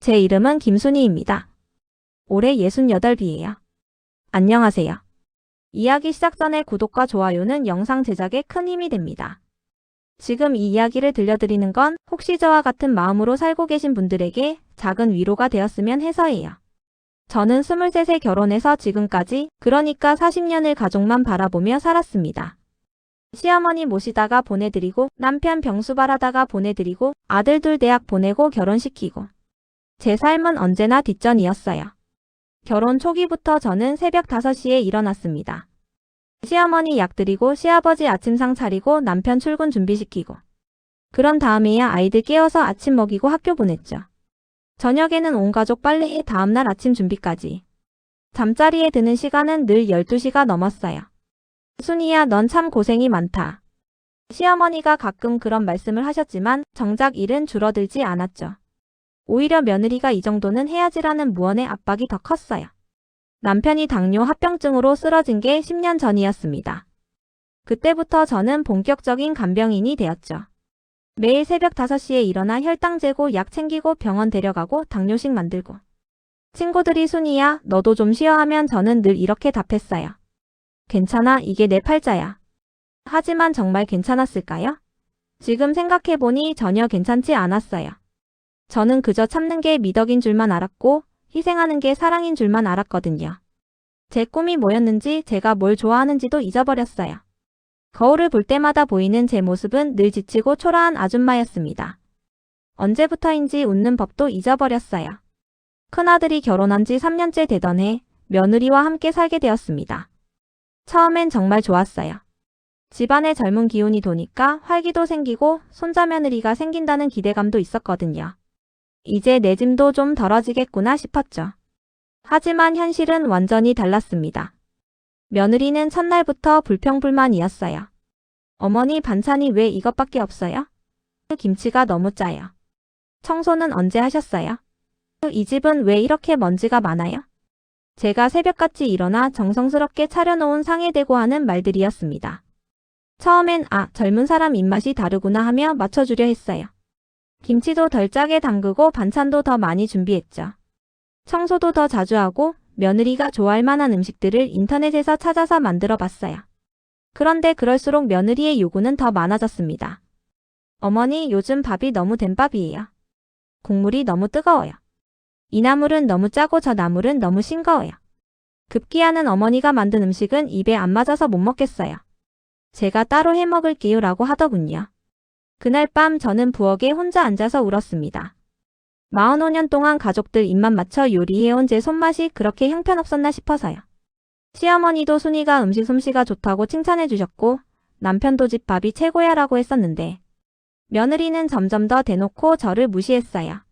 제 이름은 김순희입니다. 올해 68이에요. 안녕하세요. 이야기 시작 전에 구독과 좋아요는 영상 제작에 큰 힘이 됩니다. 지금 이 이야기를 들려드리는 건 혹시 저와 같은 마음으로 살고 계신 분들에게 작은 위로가 되었으면 해서예요. 저는 23세 결혼해서 지금까지, 그러니까 40년을 가족만 바라보며 살았습니다. 시어머니 모시다가 보내드리고, 남편 병수발하다가 보내드리고, 아들 둘 대학 보내고 결혼시키고. 제 삶은 언제나 뒷전이었어요. 결혼 초기부터 저는 새벽 5시에 일어났습니다. 시어머니 약 드리고, 시아버지 아침상 차리고, 남편 출근 준비시키고. 그런 다음에야 아이들 깨워서 아침 먹이고 학교 보냈죠. 저녁에는 온 가족 빨래에 다음날 아침 준비까지. 잠자리에 드는 시간은 늘 12시가 넘었어요. 순이야, 넌 참 고생이 많다. 시어머니가 가끔 그런 말씀을 하셨지만 정작 일은 줄어들지 않았죠. 오히려 며느리가 이 정도는 해야지라는 무언의 압박이 더 컸어요. 남편이 당뇨 합병증으로 쓰러진 게 10년 전이었습니다. 그때부터 저는 본격적인 간병인이 되었죠. 매일 새벽 5시에 일어나 혈당 재고 약 챙기고 병원 데려가고 당뇨식 만들고. 친구들이 순이야, 너도 좀 쉬어 하면 저는 늘 이렇게 답했어요. 괜찮아, 이게 내 팔자야. 하지만 정말 괜찮았을까요? 지금 생각해보니 전혀 괜찮지 않았어요. 저는 그저 참는 게 미덕인 줄만 알았고 희생하는 게 사랑인 줄만 알았거든요. 제 꿈이 뭐였는지 제가 뭘 좋아하는지도 잊어버렸어요. 거울을 볼 때마다 보이는 제 모습은 늘 지치고 초라한 아줌마였습니다. 언제부터인지 웃는 법도 잊어버렸어요. 큰아들이 결혼한 지 3년째 되던 해 며느리와 함께 살게 되었습니다. 처음엔 정말 좋았어요. 집안에 젊은 기운이 도니까 활기도 생기고 손자 며느리가 생긴다는 기대감도 있었거든요. 이제 내 짐도 좀 덜어지겠구나 싶었죠. 하지만 현실은 완전히 달랐습니다. 며느리는 첫날부터 불평불만이었어요. 어머니, 반찬이 왜 이것밖에 없어요? 김치가 너무 짜요. 청소는 언제 하셨어요? 이 집은 왜 이렇게 먼지가 많아요? 제가 새벽같이 일어나 정성스럽게 차려놓은 상에 대고 하는 말들이었습니다. 처음엔 젊은 사람 입맛이 다르구나 하며 맞춰주려 했어요. 김치도 덜 짜게 담그고 반찬도 더 많이 준비했죠. 청소도 더 자주 하고 며느리가 좋아할 만한 음식들을 인터넷에서 찾아서 만들어 봤어요. 그런데 그럴수록 며느리의 요구는 더 많아졌습니다. 어머니, 요즘 밥이 너무 된 밥이에요. 국물이 너무 뜨거워요. 이 나물은 너무 짜고 저 나물은 너무 싱거워요. 급기야는 어머니가 만든 음식은 입에 안 맞아서 못 먹겠어요. 제가 따로 해 먹을게요 라고 하더군요. 그날 밤 저는 부엌에 혼자 앉아서 울었습니다. 45년 동안 가족들 입맛 맞춰 요리해온 제 손맛이 그렇게 형편없었나 싶어서요. 시어머니도 순이가 음식 솜씨가 좋다고 칭찬해 주셨고 남편도 집 밥이 최고야 라고 했었는데 며느리는 점점 더 대놓고 저를 무시했어요.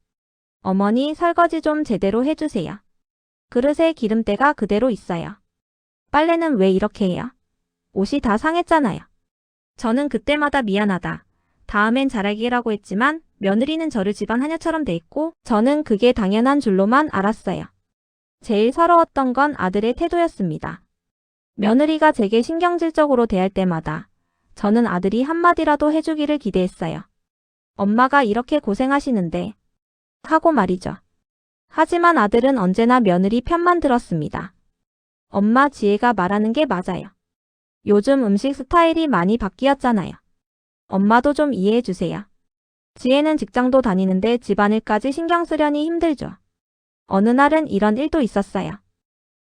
어머니, 설거지 좀 제대로 해주세요. 그릇에 기름때가 그대로 있어요. 빨래는 왜 이렇게 해요? 옷이 다 상했잖아요. 저는 그때마다 미안하다. 다음엔 잘하기라고 했지만 며느리는 저를 집안 하녀처럼 대했고 저는 그게 당연한 줄로만 알았어요. 제일 서러웠던 건 아들의 태도였습니다. 며느리가 제게 신경질적으로 대할 때마다 저는 아들이 한마디라도 해주기를 기대했어요. 엄마가 이렇게 고생하시는데 하고 말이죠. 하지만 아들은 언제나 며느리 편만 들었습니다. 엄마, 지혜가 말하는 게 맞아요. 요즘 음식 스타일이 많이 바뀌었잖아요. 엄마도 좀 이해해 주세요. 지혜는 직장도 다니는데 집안일까지 신경 쓰려니 힘들죠. 어느 날은 이런 일도 있었어요.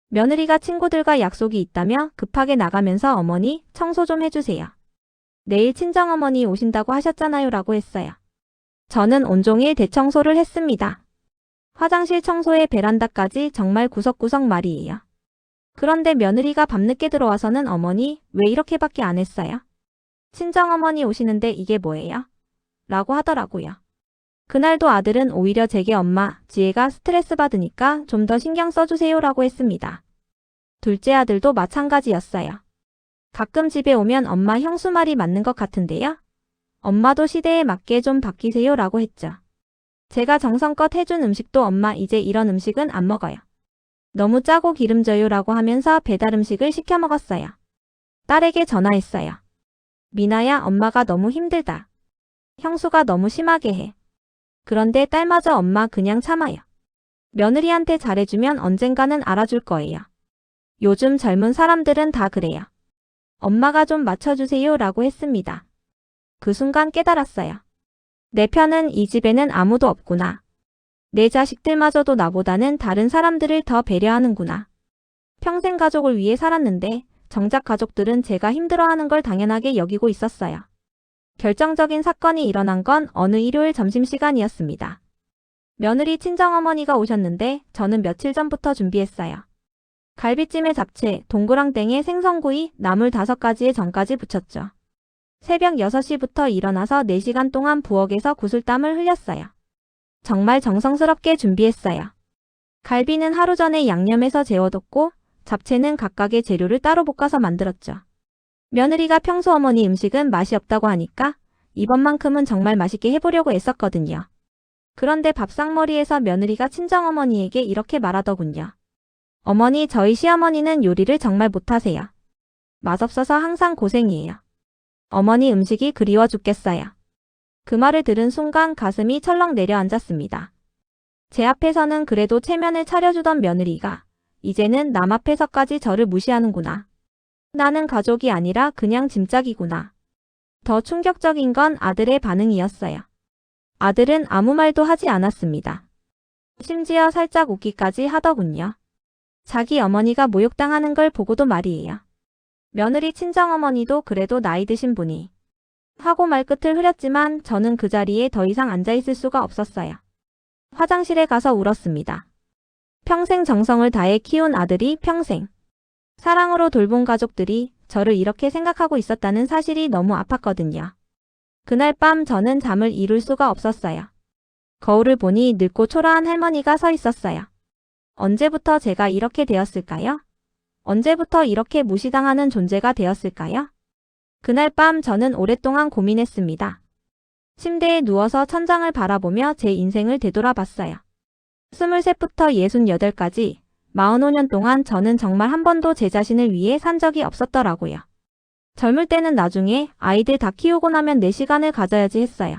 며느리가 친구들과 약속이 있다며 급하게 나가면서 어머니, 청소 좀 해주세요. 내일 친정어머니 오신다고 하셨잖아요 라고 했어요. 저는 온종일 대청소를 했습니다. 화장실 청소에 베란다까지 정말 구석구석 말이에요. 그런데 며느리가 밤늦게 들어와서는 어머니, 왜 이렇게밖에 안 했어요? 친정어머니 오시는데 이게 뭐예요? 라고 하더라고요. 그날도 아들은 오히려 제게 엄마, 지혜가 스트레스 받으니까 좀 더 신경 써주세요 라고 했습니다. 둘째 아들도 마찬가지였어요. 가끔 집에 오면 엄마, 형수 말이 맞는 것 같은데요? 엄마도 시대에 맞게 좀 바뀌세요 라고 했죠. 제가 정성껏 해준 음식도 엄마, 이제 이런 음식은 안 먹어요. 너무 짜고 기름져요 라고 하면서 배달 음식을 시켜 먹었어요. 딸에게 전화했어요. 미나야, 엄마가 너무 힘들다. 형수가 너무 심하게 해. 그런데 딸마저 엄마 그냥 참아요. 며느리한테 잘해주면 언젠가는 알아줄 거예요. 요즘 젊은 사람들은 다 그래요. 엄마가 좀 맞춰주세요 라고 했습니다. 그 순간 깨달았어요. 내 편은 이 집에는 아무도 없구나. 내 자식들마저도 나보다는 다른 사람들을 더 배려하는구나. 평생 가족을 위해 살았는데 정작 가족들은 제가 힘들어하는 걸 당연하게 여기고 있었어요. 결정적인 사건이 일어난 건 어느 일요일 점심시간이었습니다. 며느리 친정어머니가 오셨는데 저는 며칠 전부터 준비했어요. 갈비찜에 잡채, 동그랑땡에 생선구이, 나물 5가지에 전까지 붙였죠. 새벽 6시부터 일어나서 4시간 동안 부엌에서 구슬땀을 흘렸어요. 정말 정성스럽게 준비했어요. 갈비는 하루 전에 양념해서 재워뒀고 잡채는 각각의 재료를 따로 볶아서 만들었죠. 며느리가 평소 어머니 음식은 맛이 없다고 하니까 이번만큼은 정말 맛있게 해보려고 애썼거든요. 그런데 밥상머리에서 며느리가 친정어머니에게 이렇게 말하더군요. 어머니, 저희 시어머니는 요리를 정말 못하세요. 맛없어서 항상 고생이에요. 어머니 음식이 그리워 죽겠어요. 그 말을 들은 순간 가슴이 철렁 내려앉았습니다. 제 앞에서는 그래도 체면을 차려주던 며느리가 이제는 남 앞에서까지 저를 무시하는구나. 나는 가족이 아니라 그냥 짐짝이구나. 더 충격적인 건 아들의 반응이었어요. 아들은 아무 말도 하지 않았습니다. 심지어 살짝 웃기까지 하더군요. 자기 어머니가 모욕당하는 걸 보고도 말이에요. 며느리 친정어머니도 그래도 나이 드신 분이 하고 말끝을 흐렸지만 저는 그 자리에 더 이상 앉아있을 수가 없었어요. 화장실에 가서 울었습니다. 평생 정성을 다해 키운 아들이 평생 사랑으로 돌본 가족들이 저를 이렇게 생각하고 있었다는 사실이 너무 아팠거든요. 그날 밤 저는 잠을 이룰 수가 없었어요. 거울을 보니 늙고 초라한 할머니가 서 있었어요. 언제부터 제가 이렇게 되었을까요? 언제부터 이렇게 무시당하는 존재가 되었을까요? 그날 밤 저는 오랫동안 고민했습니다. 침대에 누워서 천장을 바라보며 제 인생을 되돌아봤어요. 23부터 68까지 45년 동안 저는 정말 한 번도 제 자신을 위해 산 적이 없었더라고요. 젊을 때는 나중에 아이들 다 키우고 나면 내 시간을 가져야지 했어요.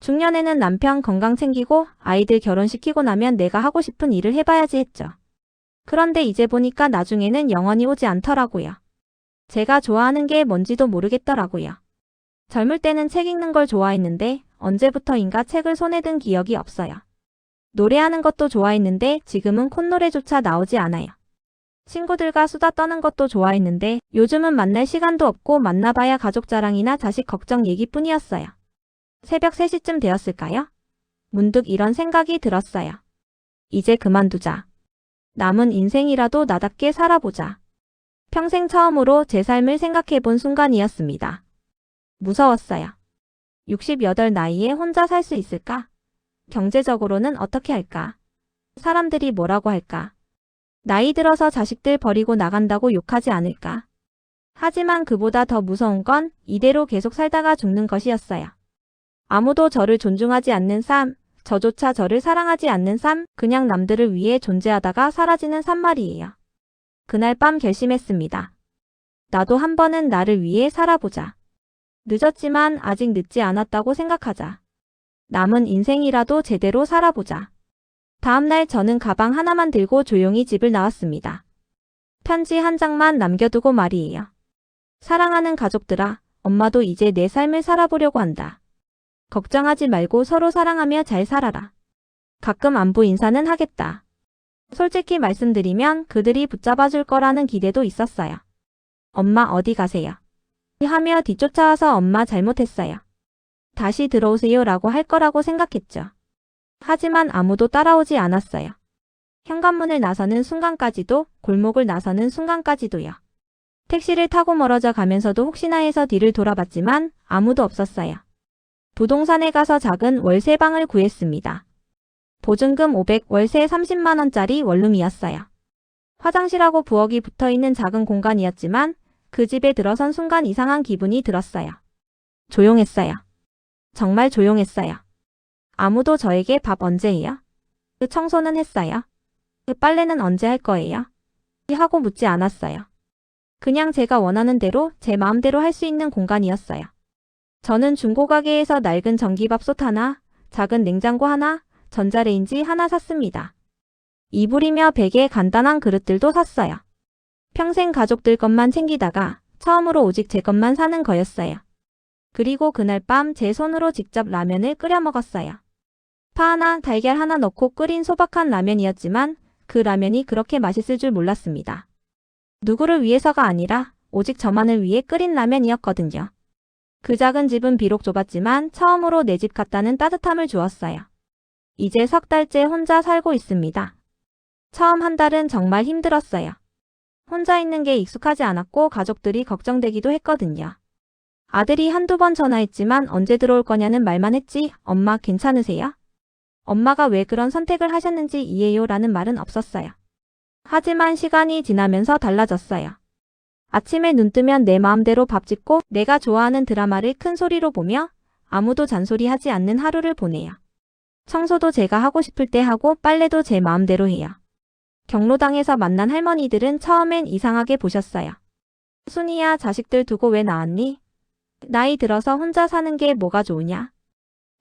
중년에는 남편 건강 챙기고 아이들 결혼시키고 나면 내가 하고 싶은 일을 해봐야지 했죠. 그런데 이제 보니까 나중에는 영원히 오지 않더라고요. 제가 좋아하는 게 뭔지도 모르겠더라고요. 젊을 때는 책 읽는 걸 좋아했는데 언제부터인가 책을 손에 든 기억이 없어요. 노래하는 것도 좋아했는데 지금은 콧노래조차 나오지 않아요. 친구들과 수다 떠는 것도 좋아했는데 요즘은 만날 시간도 없고 만나봐야 가족 자랑이나 자식 걱정 얘기뿐이었어요. 새벽 3시쯤 되었을까요? 문득 이런 생각이 들었어요. 이제 그만두자. 남은 인생이라도 나답게 살아보자. 평생 처음으로 제 삶을 생각해본 순간이었습니다. 무서웠어요. 68 나이에 혼자 살 수 있을까? 경제적으로는 어떻게 할까? 사람들이 뭐라고 할까? 나이 들어서 자식들 버리고 나간다고 욕하지 않을까? 하지만 그보다 더 무서운 건 이대로 계속 살다가 죽는 것이었어요. 아무도 저를 존중하지 않는 삶, 저조차 저를 사랑하지 않는 삶, 그냥 남들을 위해 존재하다가 사라지는 삶 말이에요. 그날 밤 결심했습니다. 나도 한 번은 나를 위해 살아보자. 늦었지만 아직 늦지 않았다고 생각하자. 남은 인생이라도 제대로 살아보자. 다음날 저는 가방 하나만 들고 조용히 집을 나왔습니다. 편지 한 장만 남겨두고 말이에요. 사랑하는 가족들아, 엄마도 이제 내 삶을 살아보려고 한다. 걱정하지 말고 서로 사랑하며 잘 살아라. 가끔 안부 인사는 하겠다. 솔직히 말씀드리면 그들이 붙잡아줄 거라는 기대도 있었어요. 엄마 어디 가세요? 하며 뒤쫓아와서 엄마 잘못했어요. 다시 들어오세요 라고 할 거라고 생각했죠. 하지만 아무도 따라오지 않았어요. 현관문을 나서는 순간까지도, 골목을 나서는 순간까지도요. 택시를 타고 멀어져 가면서도 혹시나 해서 뒤를 돌아봤지만 아무도 없었어요. 부동산에 가서 작은 월세 방을 구했습니다. 보증금 500, 월세 30만 원짜리 원룸이었어요. 화장실하고 부엌이 붙어있는 작은 공간이었지만 그 집에 들어선 순간 이상한 기분이 들었어요. 조용했어요. 정말 조용했어요. 아무도 저에게 밥 언제 해요? 그 청소는 했어요? 그 빨래는 언제 할 거예요? 하고 묻지 않았어요. 그냥 제가 원하는 대로 제 마음대로 할 수 있는 공간이었어요. 저는 중고가게에서 낡은 전기밥솥 하나, 작은 냉장고 하나, 전자레인지 하나 샀습니다. 이불이며 베개 간단한 그릇들도 샀어요. 평생 가족들 것만 챙기다가 처음으로 오직 제 것만 사는 거였어요. 그리고 그날 밤 제 손으로 직접 라면을 끓여 먹었어요. 파 하나, 달걀 하나 넣고 끓인 소박한 라면이었지만 그 라면이 그렇게 맛있을 줄 몰랐습니다. 누구를 위해서가 아니라 오직 저만을 위해 끓인 라면이었거든요. 그 작은 집은 비록 좁았지만 처음으로 내 집 같다는 따뜻함을 주었어요. 이제 3달째 혼자 살고 있습니다. 처음 한 달은 정말 힘들었어요. 혼자 있는 게 익숙하지 않았고 가족들이 걱정되기도 했거든요. 아들이 한두 번 전화했지만 언제 들어올 거냐는 말만 했지 엄마 괜찮으세요? 엄마가 왜 그런 선택을 하셨는지 이해요 라는 말은 없었어요. 하지만 시간이 지나면서 달라졌어요. 아침에 눈 뜨면 내 마음대로 밥 짓고 내가 좋아하는 드라마를 큰 소리로 보며 아무도 잔소리하지 않는 하루를 보내요. 청소도 제가 하고 싶을 때 하고 빨래도 제 마음대로 해요. 경로당에서 만난 할머니들은 처음엔 이상하게 보셨어요. 순이야, 자식들 두고 왜 나왔니? 나이 들어서 혼자 사는 게 뭐가 좋으냐?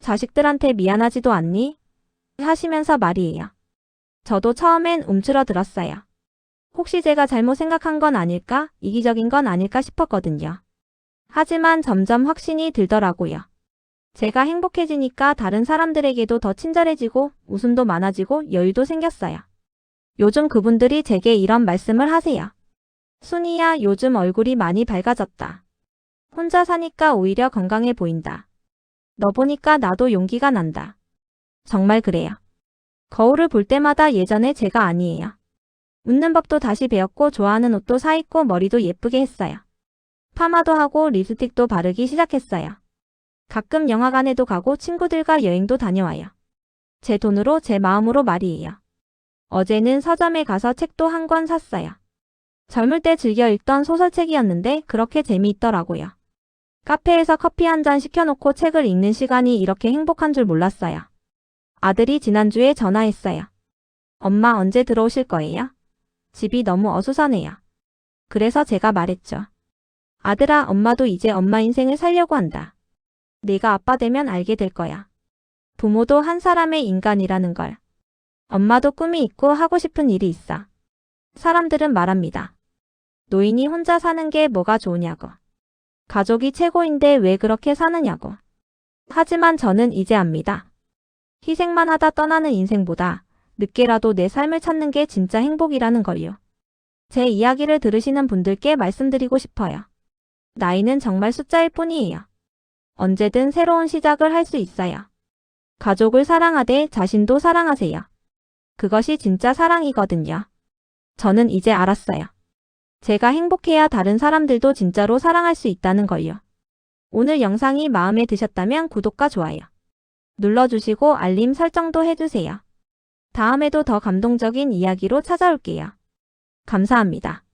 자식들한테 미안하지도 않니? 하시면서 말이에요. 저도 처음엔 움츠러들었어요. 혹시 제가 잘못 생각한 건 아닐까? 이기적인 건 아닐까 싶었거든요. 하지만 점점 확신이 들더라고요. 제가 행복해지니까 다른 사람들에게도 더 친절해지고 웃음도 많아지고 여유도 생겼어요. 요즘 그분들이 제게 이런 말씀을 하세요. 순이야, 요즘 얼굴이 많이 밝아졌다. 혼자 사니까 오히려 건강해 보인다. 너 보니까 나도 용기가 난다. 정말 그래요. 거울을 볼 때마다 예전의 제가 아니에요. 웃는 법도 다시 배웠고 좋아하는 옷도 사 입고 머리도 예쁘게 했어요. 파마도 하고 립스틱도 바르기 시작했어요. 가끔 영화관에도 가고 친구들과 여행도 다녀와요. 제 돈으로 제 마음으로 말이에요. 어제는 서점에 가서 책도 한 권 샀어요. 젊을 때 즐겨 읽던 소설책이었는데 그렇게 재미있더라고요. 카페에서 커피 한 잔 시켜놓고 책을 읽는 시간이 이렇게 행복한 줄 몰랐어요. 아들이 지난주에 전화했어요. 엄마 언제 들어오실 거예요? 집이 너무 어수선해요. 그래서 제가 말했죠. 아들아, 엄마도 이제 엄마 인생을 살려고 한다. 네가 아빠 되면 알게 될 거야. 부모도 한 사람의 인간이라는 걸. 엄마도 꿈이 있고 하고 싶은 일이 있어. 사람들은 말합니다. 노인이 혼자 사는 게 뭐가 좋으냐고. 가족이 최고인데 왜 그렇게 사느냐고. 하지만 저는 이제 압니다. 희생만 하다 떠나는 인생보다 늦게라도 내 삶을 찾는 게 진짜 행복이라는 걸요. 제 이야기를 들으시는 분들께 말씀드리고 싶어요. 나이는 정말 숫자일 뿐이에요. 언제든 새로운 시작을 할 수 있어요. 가족을 사랑하되 자신도 사랑하세요. 그것이 진짜 사랑이거든요. 저는 이제 알았어요. 제가 행복해야 다른 사람들도 진짜로 사랑할 수 있다는 걸요. 오늘 영상이 마음에 드셨다면 구독과 좋아요 눌러주시고 알림 설정도 해주세요. 다음에도 더 감동적인 이야기로 찾아올게요. 감사합니다.